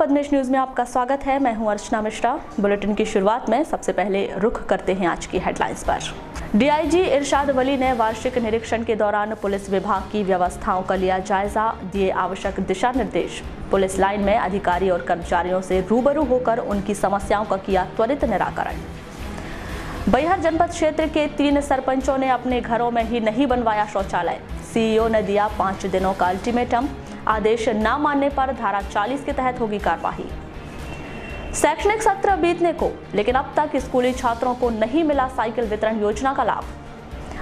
बदनेश news में आपका स्वागत है। मैं हूं अर्चना मिश्रा। बुलेटिन की शुरुआत में सबसे पहले रुख करते हैं आज की हेडलाइंस पर। डीआईजी इरशाद वली ने वार्षिक निरीक्षण के दौरान पुलिस विभाग की व्यवस्थाओं का लिया जायजा, दिए आवश्यक दिशा निर्देश। पुलिस लाइन में अधिकारी और कर्मचारियों से रूबरू होकर उनकी समस्याओं का किया त्वरित निराकरण। बैहर जनपद क्षेत्र के 3 सरपंचों ने अपने घरों में ही नहीं बनवाया शौचालय। सीईओ ने दिया 5 दिनों का अल्टीमेटम, आदेश न मानने पर धारा 40 के तहत होगी कार्रवाई। शैक्षणिक सत्र बीतने को, लेकिन अब तक स्कूली छात्रों को नहीं मिला साइकिल वितरण योजना का लाभ।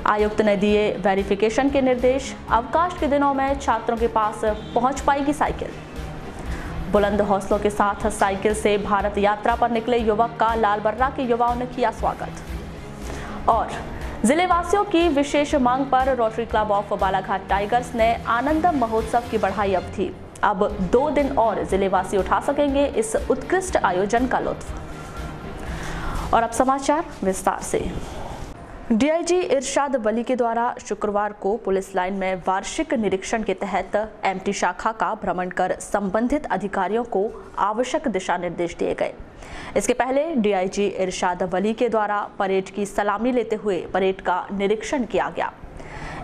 आयुक्त ने दिए वेरिफिकेशन के निर्देश, अवकाश के दिनों में छात्रों के पास पहुंच पाएगी साइकिल। बुलंद हौसलों के साथ साइकिल से भारत यात्रा पर निकले युवक का लालबर्रा के युवाओं ने किया स्वागत। और जिले वासियों की विशेष मांग पर rotary club of Balaghat tigers ने आनंद महोत्सव की बढ़ाई अवधि। अब 2 दिन और जिले वासी उठा सकेंगे इस उत्कृष्ट आयोजन का लुत्फ। और अब समाचार विस्तार से। डीआईजी इरशाद वली के द्वारा शुक्रवार को पुलिस लाइन में वार्षिक निरीक्षण के तहत एमटी शाखा का भ्रमण कर संबंधित अधिकारियों को आवश्यक दिशा निर्देश दिए गए। इसके पहले डीआईजी इरशाद वली के द्वारा परेड की सलामी लेते हुए परेड का निरीक्षण किया गया।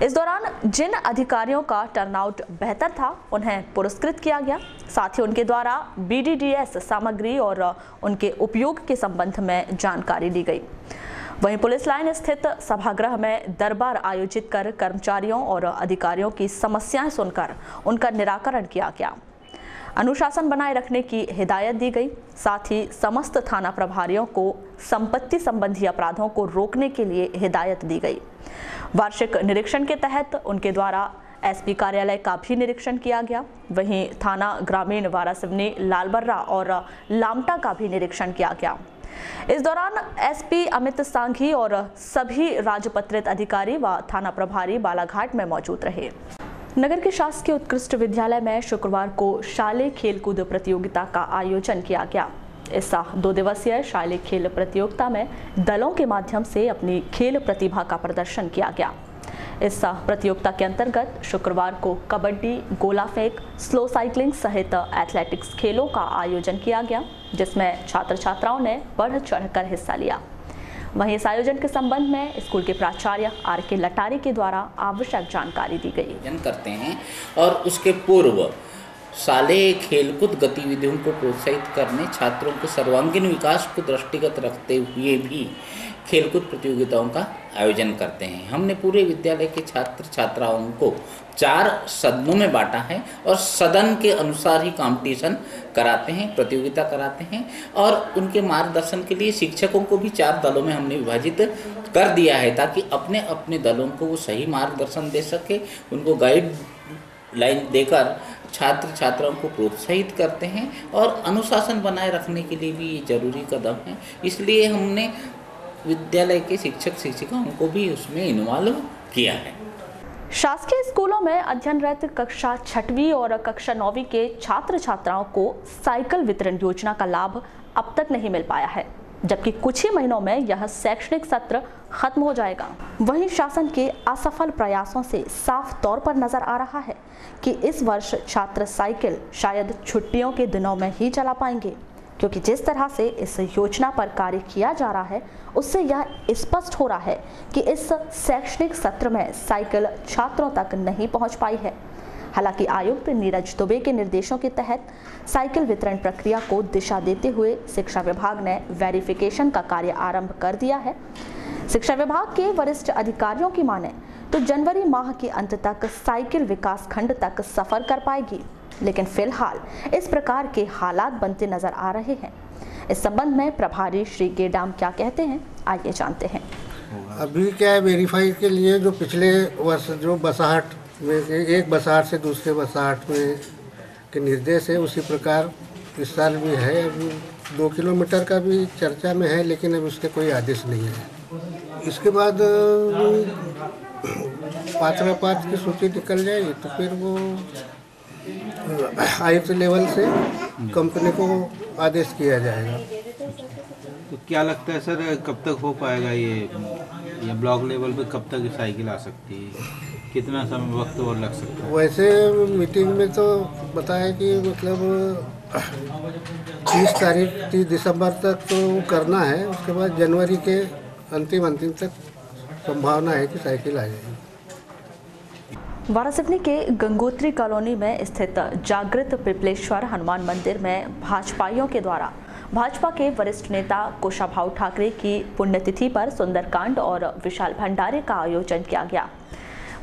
इस दौरान जिन अधिकारियों का टर्नआउट बेहतर था उन्हें पुरस्कृत किया गया। साथ ही उनके द्वारा बीडीडीएस सामग्री और उनके उपयोग के संबंध में जानकारी दी गई। वहीं पुलिस लाइन स्थित सभागृह में दरबार आयोजित कर कर्मचारियों और अधिकारियों की समस्याएं सुनकर उनका निराकरण किया गया। अनुशासन बनाए रखने की हिदायत दी गई। साथ ही समस्त थाना प्रभारियों को संपत्ति संबंधी अपराधों को रोकने के लिए हिदायत दी गई। वार्षिक निरीक्षण के तहत उनके द्वारा एसपी कार्यालय का भी निरीक्षण किया गया। वहीं थाना ग्रामीण वारासिवनी, लालबर्रा और लामटा का भी निरीक्षण किया गया। इस दौरान एसपी अमित सांघी और सभी राजपत्रित अधिकारी व थाना प्रभारी बालाघाट में मौजूद रहे। नगर के शासकीय उत्कृष्ट विद्यालय में शुक्रवार को शालेय खेलकूद प्रतियोगिता का आयोजन किया गया। इस 2 दिवसीय शालेय खेल प्रतियोगिता में दलों के माध्यम से अपनी खेल प्रतिभा का प्रदर्शन किया गया। इस प्रतियोगिता के अंतर्गत शुक्रवार को कबड्डी, गोला फेंक, स्लो साइकिलिंग सहित एथलेटिक्स खेलों का आयोजन किया गया, जिसमें छात्र छात्राओं ने बढ़ चढ़कर हिस्सा लिया। वहीं इस आयोजन के संबंध में स्कूल के प्राचार्य आर.के. लटारी के द्वारा आवश्यक जानकारी दी गई। करते हैं और उसके पूर्व शालेय खेलकूद गतिविधियों को प्रोत्साहित करने, छात्रों के सर्वांगीण विकास को दृष्टिगत रखते हुए भी खेलकूद प्रतियोगिताओं का आयोजन करते हैं। हमने पूरे विद्यालय के छात्र छात्राओं को 4 सदनों में बांटा है और सदन के अनुसार ही कंपटीशन कराते हैं, प्रतियोगिता कराते हैं। और उनके मार्गदर्शन के लिए शिक्षकों को भी 4 दलों में हमने विभाजित कर दिया है, ताकि अपने अपने दलों को वो सही मार्गदर्शन दे सके। उनको गाइड लाइन देकर छात्र छात्राओं को प्रोत्साहित करते हैं और अनुशासन बनाए रखने के लिए भी ये जरूरी कदम है। इसलिए हमने विद्यालय के शिक्षक शिक्षिकाओं को भी उसमें इन्वॉल्व किया है। शासकीय स्कूलों में अध्ययनरत कक्षा 6वीं और कक्षा 9वीं के छात्र छात्राओं को साइकिल वितरण योजना का लाभ अब तक नहीं मिल पाया है, जबकि कुछ ही महीनों में यह शैक्षणिक सत्र खत्म हो जाएगा। वहीं शासन के असफल प्रयासों से साफ तौर पर नजर आ रहा है कि इस वर्ष छात्र साइकिल शायद छुट्टियों के दिनों में ही चला पाएंगे, क्योंकि जिस तरह से इस योजना पर कार्य किया जा रहा है उससे यह स्पष्ट हो रहा है कि इस शैक्षणिक सत्र में साइकिल छात्रों तक नहीं पहुंच पाई है। हालांकि आयुक्त नीरज दुबे के निर्देशों के तहत साइकिल वितरण प्रक्रिया को दिशा देते हुए शिक्षा विभाग ने वेरिफिकेशन का कार्य आरंभ कर दिया है। शिक्षा विभाग के वरिष्ठ अधिकारियों की माने तो जनवरी माह के अंत तक साइकिल विकास खंड तक सफर कर पाएगी, लेकिन फिलहाल इस प्रकार के हालात बनते नजर आ रहे हैं। इस संबंध में प्रभारी श्री गेडाम क्या कहते हैं, आइए जानते हैं। अभी क्या है, वेरीफाई के लिए जो पिछले वर्ष जो बसाहट में एक बसाहट से दूसरे बसाहट में के निर्देश है, उसी प्रकार इस साल भी है। अभी 2 किलोमीटर का भी चर्चा में है, लेकिन अभी उसके कोई आदेश नहीं है। इसके बाद 5वां पार्ट की सूची निकल जाएगी तो फिर वो आयुक्त लेवल से कंपनी को आदेश किया जाएगा। तो क्या लगता है सर, कब तक हो पाएगा ये ब्लॉक लेवल पे कब तक साइकिल आ सकती है? कितना समय वक्त और लग सकता है? वैसे मीटिंग में तो बताया कि मतलब 30 दिसंबर तक तो करना है। उसके बाद जनवरी के अंतिम तक संभावना है कि साइकिल आ जाएगी। वारासिवनी के गंगोत्री कॉलोनी में स्थित जागृत पिपलेश्वर हनुमान मंदिर में भाजपाइयों के द्वारा भाजपा के वरिष्ठ नेता कुशाभाऊ ठाकरे की पुण्यतिथि पर सुंदरकांड और विशाल भंडारे का आयोजन किया गया।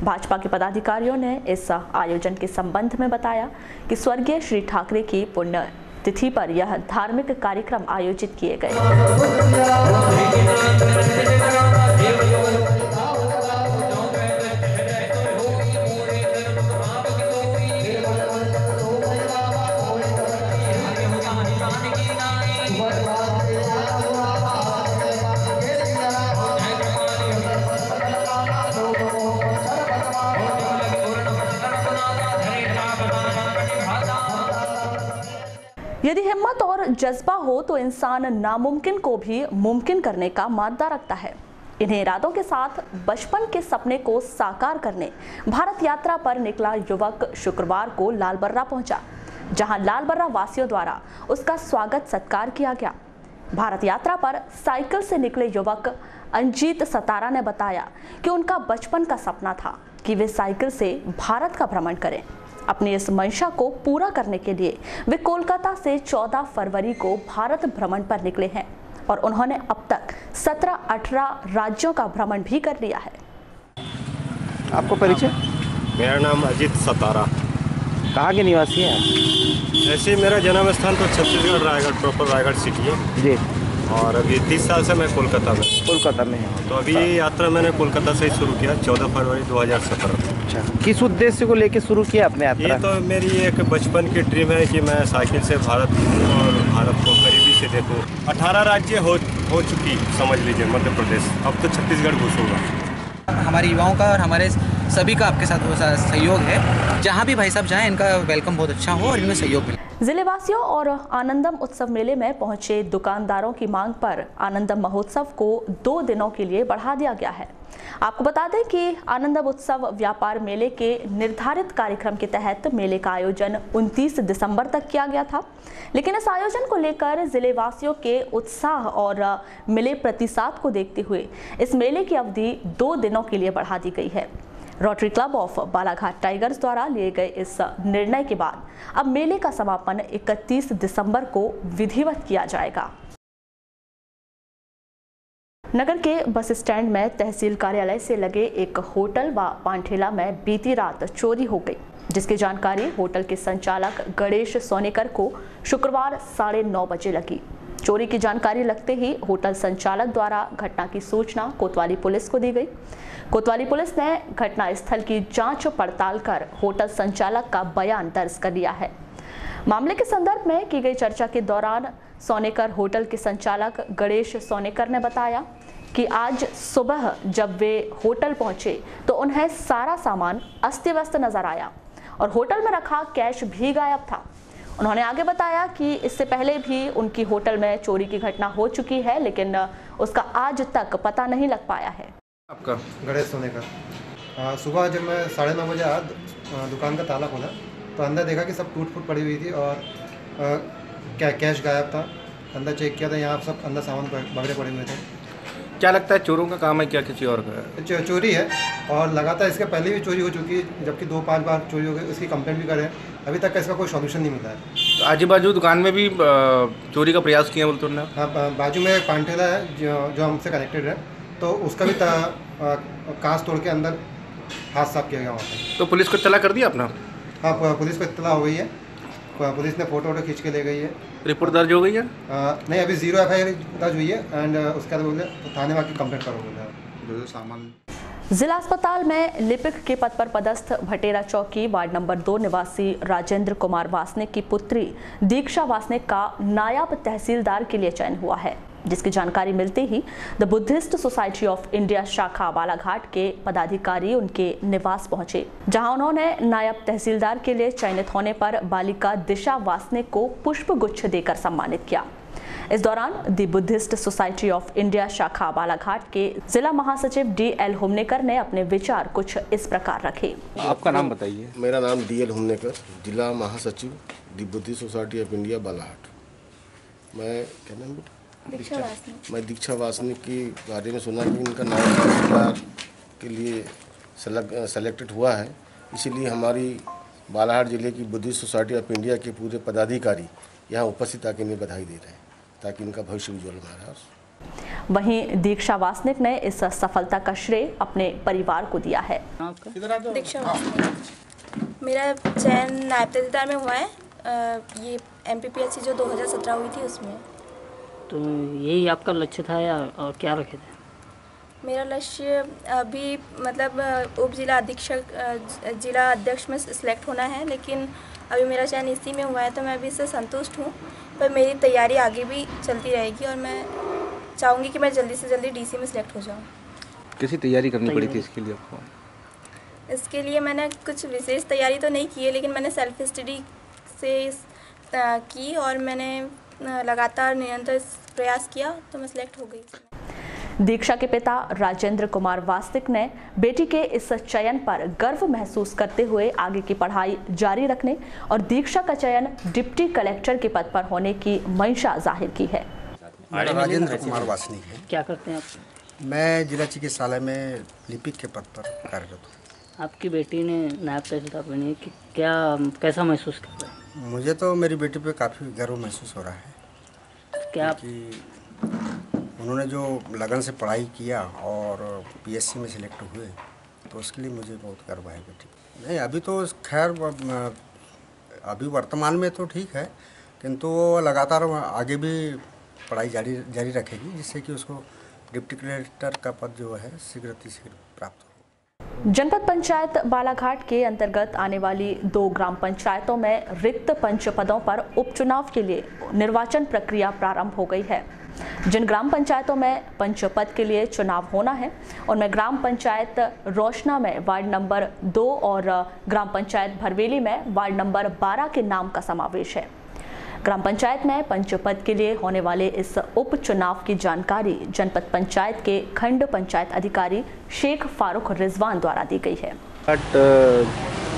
भाजपा के पदाधिकारियों ने इस आयोजन के संबंध में बताया कि स्वर्गीय श्री ठाकरे की पुण्यतिथि पर यह धार्मिक कार्यक्रम आयोजित किए गए। यदि हिम्मत और जज्बा हो तो इंसान नामुमकिन को भी मुमकिन करने का मादा रखता है। इन्हीं इरादों के साथ बचपन के सपने को साकार करने भारत यात्रा पर निकला युवक शुक्रवार को लालबर्रा पहुंचा, जहां लालबर्रा वासियों द्वारा उसका स्वागत सत्कार किया गया। भारत यात्रा पर साइकिल से निकले युवक अंजीत सतारा ने बताया कि उनका बचपन का सपना था कि वे साइकिल से भारत का भ्रमण करें। अपनी इस मंशा को पूरा करने के लिए वे कोलकाता से 14 फरवरी को भारत भ्रमण पर निकले हैं और उन्होंने अब तक 17-18 राज्यों का भ्रमण भी कर लिया है। आपको परिचय? मेरा नाम अजीत सतारा। कहाँ के निवासी हैं आप? ऐसे मेरा जन्म स्थान तो छत्तीसगढ़ रायगढ़, प्रॉपर रायगढ़ सिटी है जी। और अभी 30 साल से मैं कोलकाता में हैं। तो अभी ये यात्रा मैंने कोलकाता से ही शुरू किया 14 फरवरी 2017। अच्छा, किस उद्देश्य को लेकर शुरू किया आपने यात्रा? ये तो मेरी एक बचपन की ड्रीम है कि मैं साइकिल से भारत और भारत को करीबी से देखूं। 18 राज्य हो चुकी समझ लीजिए मध्य प्रदेश, अब तो छत्तीसगढ़ घुसूंगा। हमारे युवाओं का और हमारे सभी का आपके साथ सहयोग है। जहाँ भी भाई साहब जाएं इनका वेलकम बहुत अच्छा हो और इनमें सहयोग मिले। जिलेवासियों और आनंदम उत्सव मेले में पहुंचे दुकानदारों की मांग पर आनंदम महोत्सव को 2 दिनों के लिए बढ़ा दिया गया है। आपको बता दें कि आनंदम उत्सव व्यापार मेले के निर्धारित कार्यक्रम के तहत मेले का आयोजन 29 दिसंबर तक किया गया था, लेकिन इस आयोजन को लेकर जिलेवासियों के उत्साह और मिले प्रतिसाद को देखते हुए इस मेले की अवधि 2 दिनों के लिए बढ़ा दी गई है। Rotary club of Balaghat tigers द्वारा लिए गए इस निर्णय के बाद अब मेले का समापन 31 दिसंबर को विधिवत किया जाएगा। नगर के बस स्टैंड में तहसील कार्यालय से लगे एक होटल व पानठेला में बीती रात चोरी हो गई, जिसकी जानकारी होटल के संचालक गणेश सोनेकर को शुक्रवार 9:30 बजे लगी। चोरी की जानकारी लगते ही होटल संचालक द्वारा घटना की सूचना कोतवाली पुलिस को दी गई। कोतवाली पुलिस ने घटनास्थल की जांच पड़ताल कर होटल संचालक का बयान दर्ज कर लिया है। मामले के संदर्भ में की गई चर्चा के दौरान सोनेकर होटल के संचालक गणेश सोनेकर ने बताया कि आज सुबह जब वे होटल पहुंचे तो उन्हें सारा सामान अस्त व्यस्त नजर आया और होटल में रखा कैश भी गायब था। उन्होंने आगे बताया कि इससे पहले भी उनकी होटल में चोरी की घटना हो चुकी है, लेकिन उसका आज तक पता नहीं लग पाया है। आपका गणेश सोनेकर। सुबह जब मैं 9:30 बजे आया दुकान का ताला खोला तो अंदर देखा कि सब टूट फूट पड़ी हुई थी और कैश गायब था। अंदर चेक किया था, यहाँ सब अंदर सामान बगड़े पड़े हुए थे। क्या लगता है चोरों का काम है क्या किसी और का? चोरी है और लगातार इसके पहले भी चोरी हो चुकी है, जबकि 2-5 बार चोरी हो गई। इसकी कंप्लेंट भी करें, अभी तक का इसका कोई सॉल्यूशन नहीं मिला है। तो आजू बाजू दुकान में भी चोरी का प्रयास किया बोलते हैं? हाँ, बाजू में एक पानठेला है जो हमसे कनेक्टेड है, तो उसका भी कांच तोड़ के अंदर हाथ साफ किया गया वहाँ पर। तो पुलिस को इत्तला कर दिया अपना? हाँ, पुलिस को इत्तला हो गई है। पुलिस ने फोटो खींच के ले गई है। रिपोर्ट दर्ज हो गई है? नहीं, अभी 0 FIR दर्ज हुई है एंड उसके बाद बोले तो थाने में आके कंप्लेंट करो बोले। सामान जिला अस्पताल में लिपिक के पद पर पदस्थ भटेरा चौकी वार्ड नंबर 2 निवासी राजेंद्र कुमार वासनिक की पुत्री दीक्षा वासनिक का नायब तहसीलदार के लिए चयन हुआ है, जिसकी जानकारी मिलते ही the Buddhist society of India शाखा बालाघाट के पदाधिकारी उनके निवास पहुंचे, जहां उन्होंने नायब तहसीलदार के लिए चयनित होने पर बालिका दिशा वासनिक को पुष्प गुच्छ देकर सम्मानित किया। इस दौरान दी बुद्धिस्ट सोसाइटी ऑफ इंडिया शाखा बालाघाट के जिला महासचिव DL हुमनेकर ने अपने विचार कुछ इस प्रकार रखे। आपका नाम बताइए। मेरा नाम DL हुमनेकर, जिला महासचिव दी Buddhist society of India Balaghat. मैं क्या नाम बेटा मैं दीक्षा वासनिक के बारे में सुना कि इनका नाम पुरस्कार के लिए सेलेक्टेड हुआ है, इसीलिए हमारी बालाघाट जिले की बुद्धिस्ट सोसाइटी ऑफ इंडिया के पूरे पदाधिकारी यहाँ उपस्थित आके इन्हें बधाई दे रहे हैं ताकि इनका भविष्य उज्ज्वल बना रहे। वहीं दीक्षा वासनिक ने इस सफलता का श्रेय अपने परिवार को दिया है। दीक्षा वासनिक, मेरा चयन नायब तहसीलदार में हुआ है। ये MPPSC जो 2017 हुई थी उसमें। तो यही आपका लक्ष्य था या और क्या रखे थे? मेरा लक्ष्य अभी मतलब उप जिला अधीक्षक जिला अध्यक्ष में सिलेक्ट होना है, लेकिन अभी मेरा चयन इसी में हुआ है तो मैं अभी इससे संतुष्ट हूँ। पर मेरी तैयारी आगे भी चलती रहेगी और मैं चाहूँगी कि मैं जल्दी से जल्दी DC में सिलेक्ट हो जाऊँ। कैसी तैयारी करनी पड़ी थी इसके लिए आपको? इसके लिए मैंने कुछ विशेष तैयारी तो नहीं की है, लेकिन मैंने सेल्फ स्टडी से की और मैंने लगातार निरंतर प्रयास किया तो मैं सिलेक्ट हो गई। दीक्षा के पिता राजेंद्र कुमार वासनिक ने बेटी के इस चयन पर गर्व महसूस करते हुए आगे की पढ़ाई जारी रखने और दीक्षा का चयन डिप्टी कलेक्टर के पद पर होने की मंशा जाहिर की है। राजेंद्र कुमार वासनिक है। क्या करते हैं आप? मैं जिला चिकित्सालय में लिपिक के पद पर कार्यरत हूँ। आपकी बेटी ने नायब तहसीलदार बनी, कि क्या कैसा महसूस कर रहे हैं? मुझे तो मेरी बेटी पे काफ़ी गर्व महसूस हो रहा है। क्या उन्होंने जो लगन से पढ़ाई किया और PSC में सिलेक्ट हुए तो उसके लिए मुझे बहुत गर्व है बेटी। नहीं, अभी तो खैर अभी वर्तमान में तो ठीक है, किंतु वो लगातार आगे भी पढ़ाई जारी रखेगी जिससे कि उसको डिप्टी कलेक्टर का पद जो है शीघ्र प्राप्त हो। जनपद पंचायत बालाघाट के अंतर्गत आने वाली 2 ग्राम पंचायतों में रिक्त पंच पदों पर उपचुनाव के लिए निर्वाचन प्रक्रिया प्रारंभ हो गई है। जिन ग्राम पंचायतों में पंच पद के लिए चुनाव होना है उनमें ग्राम पंचायत रोशना में वार्ड नंबर 2 और ग्राम पंचायत भरवेली में वार्ड नंबर 12 के नाम का समावेश है। ग्राम पंचायत में पंच पद के लिए होने वाले इस उपचुनाव की जानकारी जनपद पंचायत के खंड पंचायत अधिकारी शेख फारूक रिजवान द्वारा दी गई है।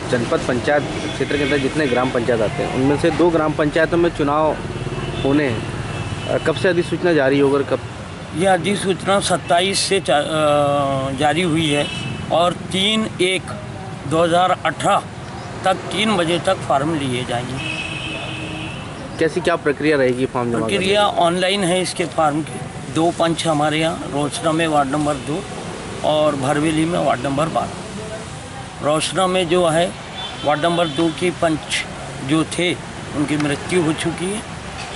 जनपद पंचायत क्षेत्र के अंदर जितने ग्राम पंचायत आते हैं उनमें से 2 ग्राम पंचायतों में चुनाव होने हैं। कब से अधिसूचना जारी होगा और कब? यह अधिसूचना 27 से जारी हुई है और 3/1/2018 तक 3 बजे तक फॉर्म लिए जाएंगे। कैसी क्या प्रक्रिया रहेगी फॉर्म जमा? प्रक्रिया ऑनलाइन है इसके फॉर्म की। 2 पंच हमारे यहाँ रोशना में वार्ड नंबर 2 और भरवेली में वार्ड नंबर 12। रोशना में जो है वार्ड नंबर 2 के पंच जो थे उनकी मृत्यु हो चुकी है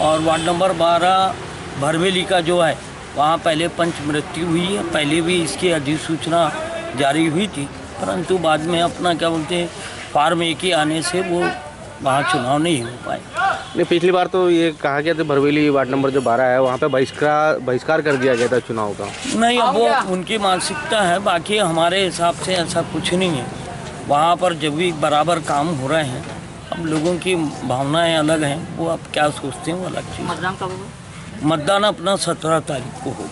और वार्ड नंबर 12 भरवेली का जो है वहाँ पहले पंच मृत्यु हुई है। पहले भी इसकी अधिसूचना जारी हुई थी, परंतु बाद में अपना क्या बोलते हैं फॉर्म एक ही आने से वो वहाँ चुनाव नहीं हो पाए। नहीं, पिछली बार तो ये कहा गया था भरवेली वार्ड नंबर जो 12 है वहाँ पे बहिष्कार कर दिया गया था चुनाव का। नहीं, अब वो उनकी मानसिकता है, बाकी हमारे हिसाब से ऐसा कुछ नहीं है। वहाँ पर जब भी बराबर काम हो रहे हैं, अब लोगों की भावनाएं अलग हैं, वो अब क्या सोचते हैं वो अलग चीज़। मतदान कब होगा? मतदान अपना 17 तारीख को होगा।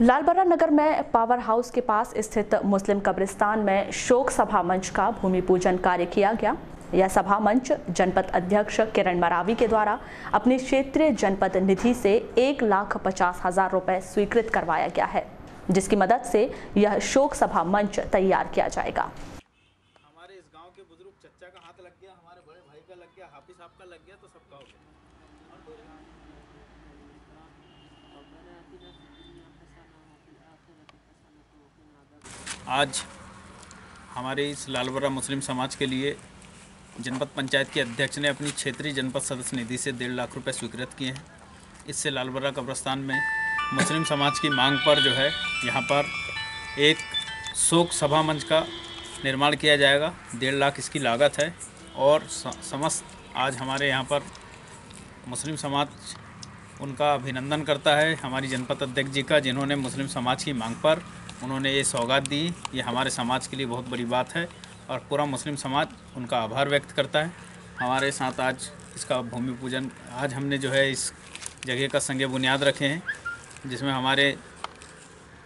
लालबर्रा नगर में पावर हाउस के पास स्थित मुस्लिम कब्रिस्तान में शोक सभा मंच का भूमि पूजन कार्य किया गया। यह सभा मंच जनपद अध्यक्ष किरण मरावी के द्वारा अपनी क्षेत्रीय जनपद निधि से 1,50,000 रुपए स्वीकृत करवाया गया है, जिसकी मदद से यह शोक सभा मंच तैयार किया जाएगा। हमारे इस गांव के बुजुर्ग चच्चा का हाथ लग गया, हमारे बड़े भाई का लग गया, हाफिज साहब का लग गया, तो सबका हो गया। आज हमारे इस लालबर्रा मुस्लिम समाज के लिए जनपद पंचायत के अध्यक्ष ने अपनी क्षेत्रीय जनपद सदस्य निधि से 1.5 लाख रुपए स्वीकृत किए हैं। इससे लालबर्रा कब्रिस्तान में मुस्लिम समाज की मांग पर जो है यहाँ पर एक शोक सभा मंच का निर्माण किया जाएगा। 1.5 लाख इसकी लागत है और समस्त आज हमारे यहाँ पर मुस्लिम समाज उनका अभिनंदन करता है हमारी जनपद अध्यक्ष जी का, जिन्होंने मुस्लिम समाज की मांग पर उन्होंने ये सौगात दी। ये हमारे समाज के लिए बहुत बड़ी बात है और पूरा मुस्लिम समाज उनका आभार व्यक्त करता है। हमारे साथ आज इसका भूमि पूजन आज हमने जो है इस जगह का संगे बुनियाद रखे हैं, जिसमें हमारे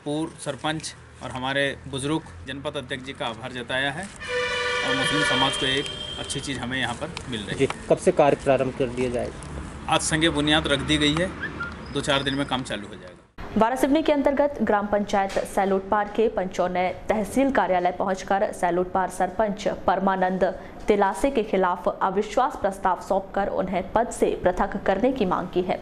पूर्व सरपंच और हमारे बुजुर्ग जनपद अध्यक्ष जी का आभार जताया है और मुस्लिम समाज को एक अच्छी चीज़ हमें यहाँ पर मिल रही है। कब से कार्य प्रारंभ कर दिया जाएगा? आज संगे बुनियाद रख दी गई है, 2-4 दिन में काम चालू हो जाएगा। वारासिवनी के अंतर्गत ग्राम पंचायत सैलोटपार के पंचों ने तहसील कार्यालय पहुंचकर सैलोटपार सरपंच परमानंद तिलासे के खिलाफ अविश्वास प्रस्ताव सौंपकर उन्हें पद से पृथक करने की मांग की है।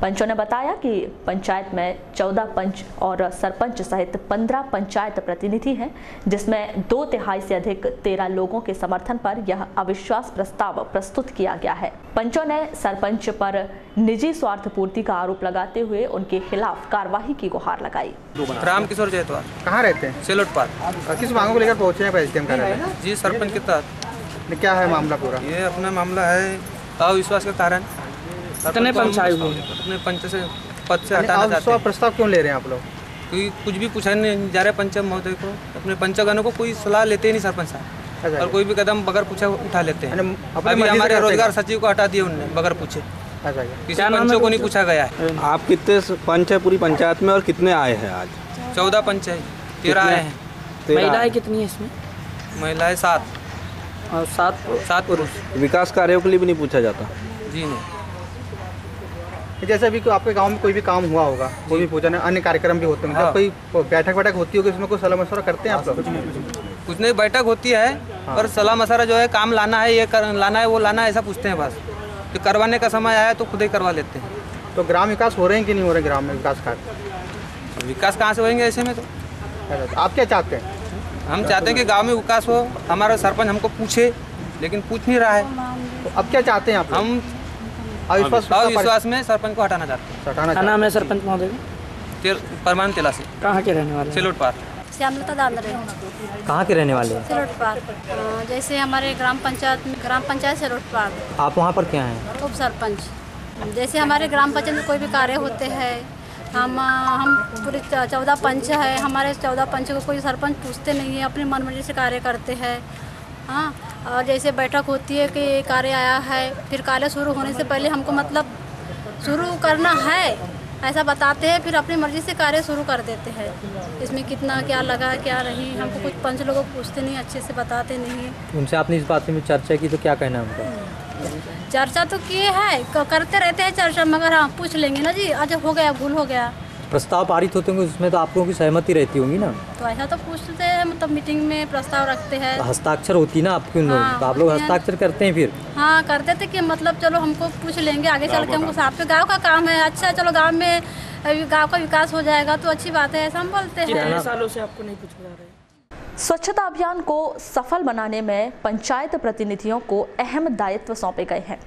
पंचों ने बताया कि पंचायत में 14 पंच और सरपंच सहित 15 पंचायत प्रतिनिधि हैं, जिसमें 2/3 से अधिक 13 लोगों के समर्थन पर यह अविश्वास प्रस्ताव प्रस्तुत किया गया है। पंचों ने सरपंच पर निजी स्वार्थ पूर्ति का आरोप लगाते हुए उनके खिलाफ कार्रवाई की गुहार लगाई। राम किशोर जयतवार। कहाँ रहते हैं? सैलोटपार। किस मांगों को लेकर पहुंचे हैं एसडीएम कार्यालय? जी, सरपंच के तहत। क्या है मामला पूरा? ये अपना मामला है अविश्वास के कारण कितने पंचायत अपने पंच से पद से हटाना चाहते हैं। प्रस्ताव क्यों ले रहे हैं आप लोग? क्योंकि कुछ भी पूछा नहीं जा रहा है पंच महोदय को, अपने पंचगणों को कोई सलाह लेते ही नहीं सरपंच साहब, और कोई भी कदम बगैर पूछे उठा लेते हैं। अभी हमारे रोजगार सचिव को हटा दिया उन्होंने बगैर पूछे, किसी पंचों को नहीं पूछा गया है। आप कितने पंच है पूरी पंचायत में और कितने आए हैं आज? 14 पंच है, 13 आए हैं। महिलाएं कितनी है इसमें? महिलाएं 7 और 7 पुरुष। विकास कार्यों के लिए भी नहीं पूछा जाता? जी नहीं। जैसे अभी आपके गांव में कोई भी काम हुआ होगा, कोई भी पूछा नहीं, अन्य कार्यक्रम भी होते हैं, जब कोई बैठक होती होगी, उसमें कोई सलाह मशवरा करते हैं आप लोग? कुछ नहीं, बैठक होती है पर सलाह मशवरा जो है काम लाना है, ये लाना है, वो लाना है, ऐसा पूछते हैं बस। जो करवाने का समय आया है तो खुद ही करवा लेते हैं। तो ग्राम विकास हो रहे हैं कि नहीं हो रहे ग्राम में विकास कार्य? विकास कहाँ से होंगे ऐसे में? तो आप क्या चाहते हैं? हम चाहते हैं कि गाँव में विकास हो, हमारा सरपंच हमको पूछे, लेकिन पूछ नहीं रहा है। तो अब क्या चाहते हैं आप? हम अविश्वास में सरपंच को हटाना चाहते हैं। क्या नाम है सरपंच महोदय? परमानंद तिलासे। कहाँ के रहने वाले? सैलोटपार। श्यामलता दांदरे। कहाँ के रहने वाले हैं? सैलोटपार। जैसे हमारे ग्राम पंचायत सैलोटपार। आप वहाँ पर क्या हैं? उप सरपंच। जैसे हमारे ग्राम पंचायत में कोई भी कार्य होते हैं, हम पूरे 14 पंच है, हमारे 14 पंच को कोई सरपंच पूछते नहीं है, अपनी मनमर्जी से कार्य करते हैं। हाँ, और जैसे बैठक होती है कि कार्य आया है, फिर कार्य शुरू होने से पहले हमको मतलब शुरू करना है ऐसा बताते हैं, फिर अपनी मर्जी से कार्य शुरू कर देते हैं। इसमें कितना क्या लगा क्या नहीं, हमको कुछ पंच लोगों को पूछते नहीं, अच्छे से बताते नहीं। उनसे आपने इस बात में चर्चा की तो क्या कहना है उनका? चर्चा तो किए हैं, करते रहते हैं चर्चा, मगर हाँ पूछ लेंगे ना जी, आज हो गया, भूल हो गया। प्रस्ताव पारित होते होंगे उसमें तो आप लोगों की सहमति रहती होगी ना? तो ऐसा तो पूछते हैं, मतलब मीटिंग में प्रस्ताव रखते हैं। हस्ताक्षर होती ना आपके उन लोगों, तो आप लोग हस्ताक्षर करते हैं फिर? हाँ करते थे कि मतलब चलो हमको पूछ लेंगे आगे चल के, हमको साथ पे गाँव का काम है, अच्छा चलो गाँव में गाँव का विकास हो जाएगा तो अच्छी बात है, ऐसा हम बोलते हैं। कितने सालों से आपको नहीं पूछा जा रहा है? स्वच्छता अभियान को सफल बनाने में पंचायत प्रतिनिधियों को अहम दायित्व सौंपे गए हैं,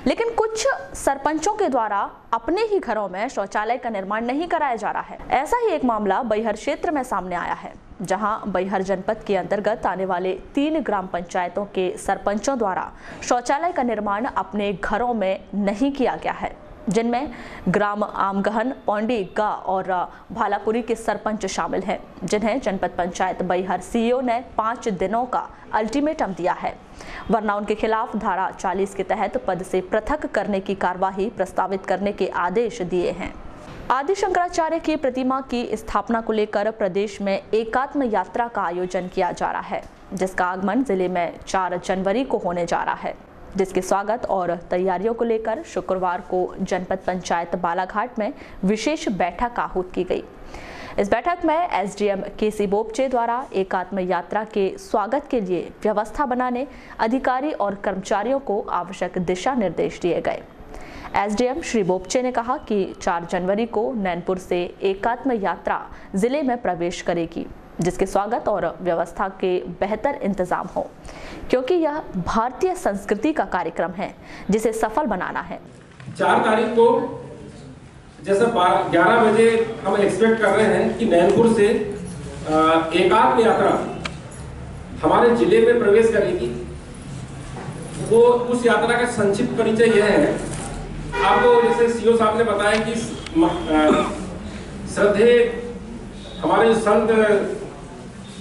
लेकिन कुछ सरपंचों के द्वारा अपने ही घरों में शौचालय का निर्माण नहीं कराया जा रहा है। ऐसा ही एक मामला बैहर क्षेत्र में सामने आया है, जहां बैहर जनपद के अंतर्गत आने वाले 3 ग्राम पंचायतों के सरपंचों द्वारा शौचालय का निर्माण अपने घरों में नहीं किया गया है, जिनमें ग्राम आमगहन, पौंडी, गा और भालापुरी के सरपंच शामिल हैं, जिन्हें जनपद पंचायत बैहर सीईओ ने 5 दिनों का अल्टीमेटम दिया है, वरना उनके खिलाफ धारा 40 के तहत पद से पृथक करने की कार्यवाही प्रस्तावित करने के आदेश दिए हैं। आदि शंकराचार्य की प्रतिमा की स्थापना को लेकर प्रदेश में एकात्म यात्रा का आयोजन किया जा रहा है, जिसका आगमन जिले में 4 जनवरी को होने जा रहा है, जिसके स्वागत और तैयारियों को लेकर शुक्रवार को जनपद पंचायत बालाघाट में विशेष बैठक आहूत की गई। इस बैठक में एसडीएम केसी बोपचे द्वारा एकात्म यात्रा के स्वागत के लिए व्यवस्था बनाने अधिकारी और कर्मचारियों को आवश्यक दिशा निर्देश दिए गए। एसडीएम श्री बोपचे ने कहा कि 4 जनवरी को नैनपुर से एकात्म यात्रा जिले में प्रवेश करेगी, जिसके स्वागत और व्यवस्था के बेहतर इंतजाम हो, क्योंकि यह भारतीय संस्कृति का कार्यक्रम है जिसे सफल बनाना है। 4 तारीख को जैसे 11 बजे हम एक्सपेक्ट कर रहे हैं कि नैनपुर से एकात्म यात्रा हमारे जिले में प्रवेश करेगी। वो उस यात्रा का संक्षिप्त परिचय यह है, आपको जैसे सीओ साहब ने बताया कि श्रद्धे हमारे संत,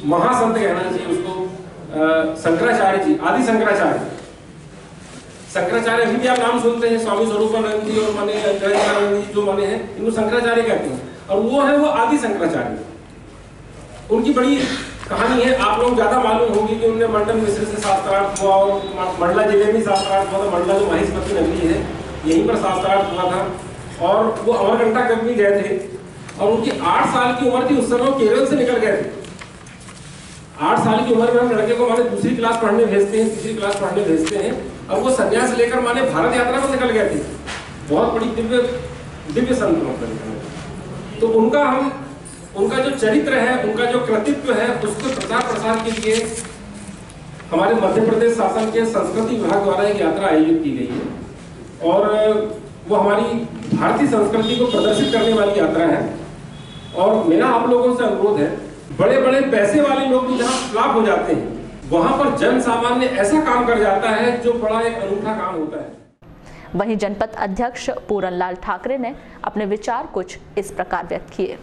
महासंत कहना चाहिए उसको, शंकराचार्य जी, आदि शंकराचार्य, शंकराचार्य अभी भी आप नाम सुनते हैं, स्वामी स्वरूपानंद जी और माने जयंतानंद जी जो माने हैं, इनको शंकराचार्य कहते हैं। और वो है वो आदि शंकराचार्य। उनकी बड़ी कहानी है, आप लोग ज्यादा मालूम होगी कि उनने मंडल मिश्र से शास्त्रार्थ हुआ और मंडला जिले में शास्त्रार्थ हुआ था। मंडला जो महेशपति नगरी है यहीं पर शास्त्रार्थ हुआ था और वो अमरकंटक तक भी गए थे। और उनकी 8 साल की उम्र थी उस समय, वो केरल से निकल गए थे। 8 साल की उम्र में हम लड़के को माने दूसरी क्लास पढ़ने भेजते हैं, तीसरी क्लास पढ़ने भेजते हैं, और वो संन्यास लेकर माने भारत यात्रा पर निकल गए थे। बहुत बड़ी दिव्य संत मतलब। तो उनका जो चरित्र है, उनका जो कृतित्व है, उसको प्रचार प्रसार के लिए हमारे मध्य प्रदेश शासन के संस्कृति विभाग द्वारा एक यात्रा आयोजित की गई है और वो हमारी भारतीय संस्कृति को प्रदर्शित करने वाली यात्रा है। और मेरा आप लोगों से अनुरोध है, बड़े बड़े पैसे वाले लोग भी जहाँ फ्लॉप हो जाते हैं वहां पर जन सामान्य ऐसा काम कर जाता है जो बड़ा एक अनूठा काम होता है। वहीं जनपद अध्यक्ष पूरनलाल ठाकरे ने अपने विचार कुछ इस प्रकार व्यक्त किए।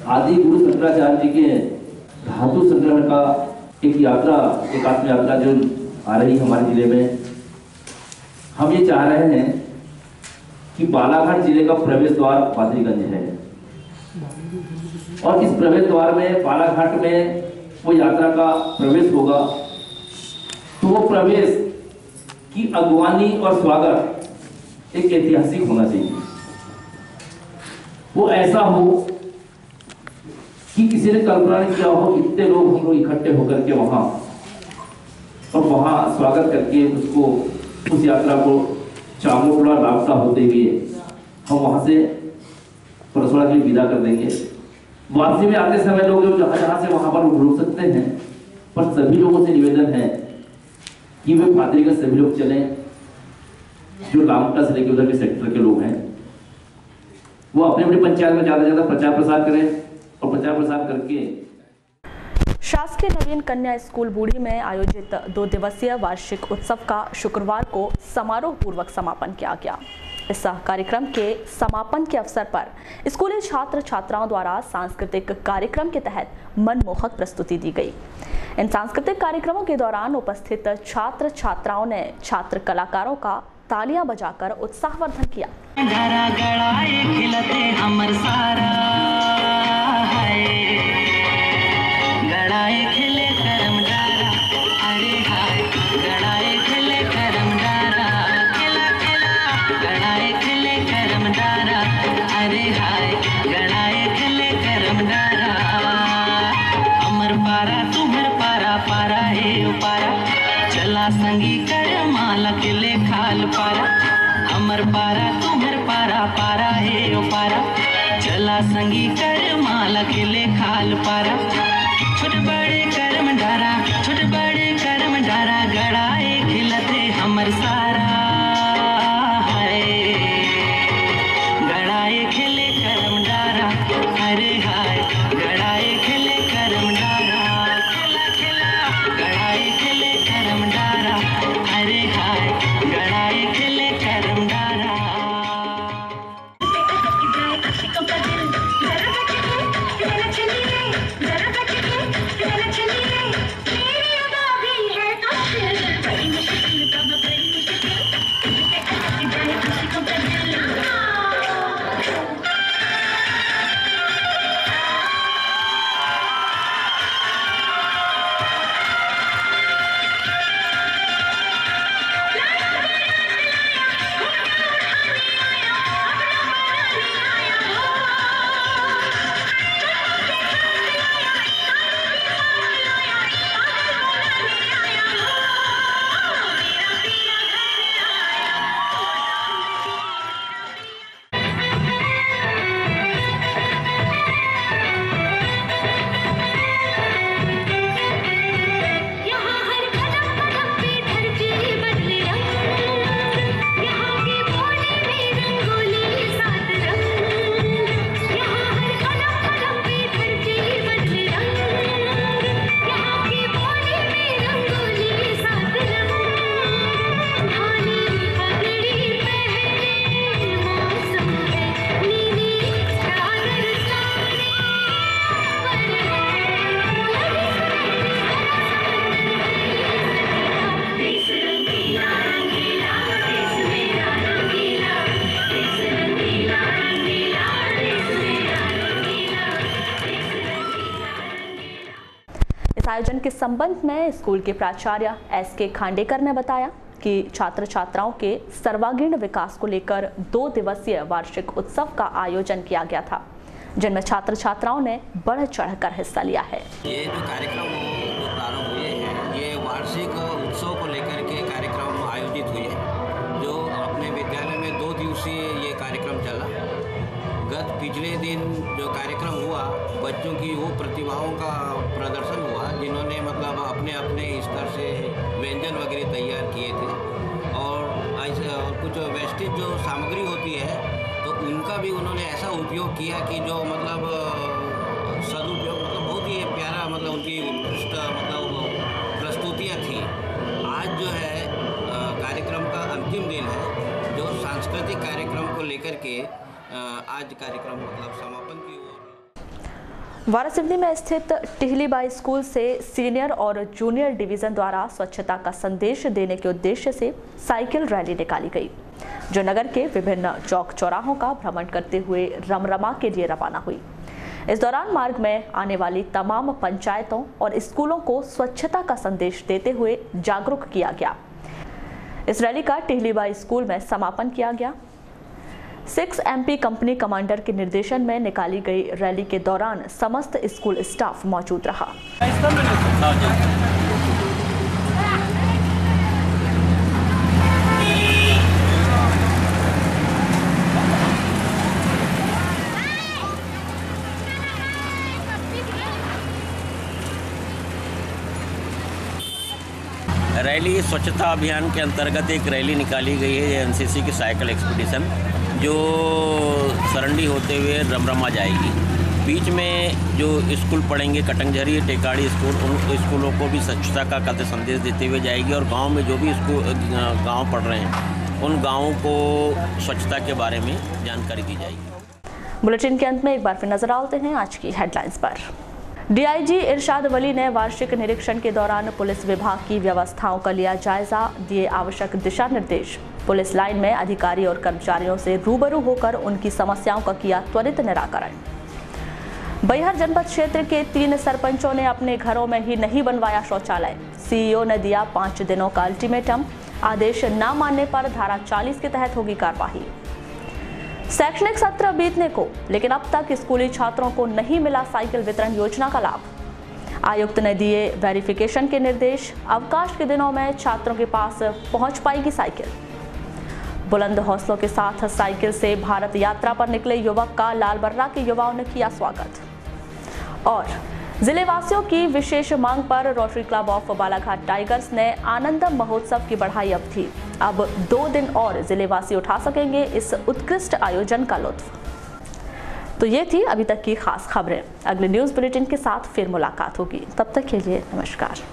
आदि गुरु शंकराचार्य जी के धातु संग्रहण का एक यात्रा, एकात्म यात्रा जो आ रही हमारे जिले में, हम ये चाह रहे हैं कि बालाघाट जिले का प्रवेश द्वार पाथरीगंज है और इस प्रवेश द्वार में बालाघाट में वो यात्रा का प्रवेश होगा, तो वो प्रवेश की अगवानी और स्वागत एक ऐतिहासिक होना चाहिए। वो ऐसा हो कि किसी ने कल्पना नहीं किया हो, इतने लोग हम लोग इकट्ठे होकर के वहां और वहां स्वागत करके उसको, उस यात्रा को चामोड़ा लापता होते हुए हम वहां से परसोड़ा के लिए विदा कर देंगे। वापसी में आते समय लोग जो जहां से वहां पर रुक सकते हैं, पर सभी लोगों से निवेदन है कि वे पाथरीगंज सभी लोग चलें। जो लामटा से लेकर उधर के सेक्टर के लोग हैं वो अपने अपनी पंचायत में ज्यादा से ज्यादा प्रचार प्रसार करें और प्रचार प्रसार करके शासकीय नवीन कन्या स्कूल बूढ़ी में आयोजित 2 दिवसीय वार्षिक उत्सव का शुक्रवार को समारोह पूर्वक समापन किया गया। इस कार्यक्रम के समापन के अवसर पर स्कूली छात्र छात्राओं द्वारा सांस्कृतिक कार्यक्रम के तहत मनमोहक प्रस्तुति दी गई। इन सांस्कृतिक कार्यक्रमों के दौरान उपस्थित छात्र छात्राओं ने छात्र कलाकारों का तालियां बजाकर उत्साहवर्धन किया। संगी कर माला किले खाल पारा, अमर पारा तुम्हर पारा पारा हे ओ पारा, चला संगी कर माला किले खाल पारा। छोट बड़े कर्म डारा, छोट बड़े कर्म डारा, गड़ाए खिलते हमर सारा है, गड़ाए खिले कर्म डारा, अरे हाय गड़ाए खिले कर्म डारा, खिला खिला गड़ाए खिले कर्म डारा, अरे हाय गड़ाए खिले कर्म डारा। इस आयोजन के संबंध में स्कूल के प्राचार्य SK खांडेकर ने बताया कि छात्र छात्राओं के सर्वांगीण विकास को लेकर 2 दिवसीय वार्षिक उत्सव का आयोजन किया गया था, जिनमें छात्र छात्राओं ने बढ़ चढ़कर हिस्सा लिया है। ये जो कार्यक्रम प्रारंभ हुए हैं, ये वार्षिक उत्सव को लेकर के कार्यक्रम आयोजित हुए हैं, जो अपने विद्यालय में 2 दिवसीय ये कार्यक्रम चला। पिछले दिन जो कार्यक्रम हुआ, बच्चों की वो प्रतिभाओं का प्रदर्शन हुआ, जिन्होंने मतलब अपने अपने स्तर से व्यंजन वगैरह तैयार किए थे और ऐसे और कुछ वेस्टेज जो सामग्री होती है तो उनका भी उन्होंने ऐसा उपयोग किया कि जो मतलब सदुपयोग, मतलब बहुत ही प्यारा, मतलब उनकी उत्कृष्ट मतलब प्रस्तुतियाँ थी। आज जो है कार्यक्रम का अंतिम दिन है, जो सांस्कृतिक कार्यक्रम को लेकर के आज कार्यक्रम मतलब समापन की ओर। वारासिवनी में स्थित टिहलीबाई स्कूल से सीनियर और जूनियर डिवीजन द्वारा स्वच्छता का संदेश देने के उद्देश्य से साइकिल रैली निकाली गई, जो नगर के विभिन्न चौक चौराहों का भ्रमण करते हुए रमरमा के लिए रवाना हुई। इस दौरान मार्ग में आने वाली तमाम पंचायतों और स्कूलों को स्वच्छता का संदेश देते हुए जागरूक किया गया। इस रैली का टिहलीबाई स्कूल में समापन किया गया। 6 MP कंपनी कमांडर के निर्देशन में निकाली गई रैली के दौरान समस्त स्कूल स्टाफ मौजूद रहा। रैली स्वच्छता अभियान के अंतर्गत एक रैली निकाली गई है, NCC की साइकिल एक्सपीडिशन, जो सरंडी होते हुए रमरमा जाएगी। बीच में जो स्कूल पढ़ेंगे कटंगझरी टेकाड़ी स्कूल, उन स्कूलों को भी स्वच्छता का कथ्य संदेश देते हुए जाएगी और गांव में जो भी स्कूल गांव पढ़ रहे हैं उन गांवों को स्वच्छता के बारे में जानकारी दी जाएगी। बुलेटिन के अंत में एक बार फिर नजर डालते हैं आज की हेडलाइंस पर। DIG इरशाद वली ने वार्षिक निरीक्षण के दौरान पुलिस विभाग की व्यवस्थाओं का लिया जायजा, दिए आवश्यक दिशा निर्देश। पुलिस लाइन में अधिकारी और कर्मचारियों से रूबरू होकर उनकी समस्याओं का किया त्वरित निराकरण। बैहर जनपद क्षेत्र के 3 सरपंचों ने अपने घरों में ही नहीं बनवाया शौचालय, CEO ने दिया 5 दिनों का अल्टीमेटम, आदेश न मानने पर धारा 40 के तहत होगी कार्रवाई। शैक्षणिक सत्र बीतने को, लेकिन अब तक स्कूली छात्रों को नहीं मिला साइकिल वितरण योजना का लाभ। आयुक्त ने दिए वेरिफिकेशन के निर्देश, अवकाश के दिनों में छात्रों के पास पहुंच पाएगी साइकिल। बुलंद हौसलों के साथ साइकिल से भारत यात्रा पर निकले युवक का लालबर्रा के युवाओं ने किया स्वागत। और जिले वासियों की विशेष मांग पर rotary club of Balaghat tigers ने आनंदम महोत्सव की बढ़ाई अवधि। अब 2 दिन और जिले वासी उठा सकेंगे इस उत्कृष्ट आयोजन का लुत्फ। तो ये थी अभी तक की खास खबरें। अगले न्यूज़ बुलेटिन के साथ फिर मुलाकात होगी, तब तक के लिए नमस्कार।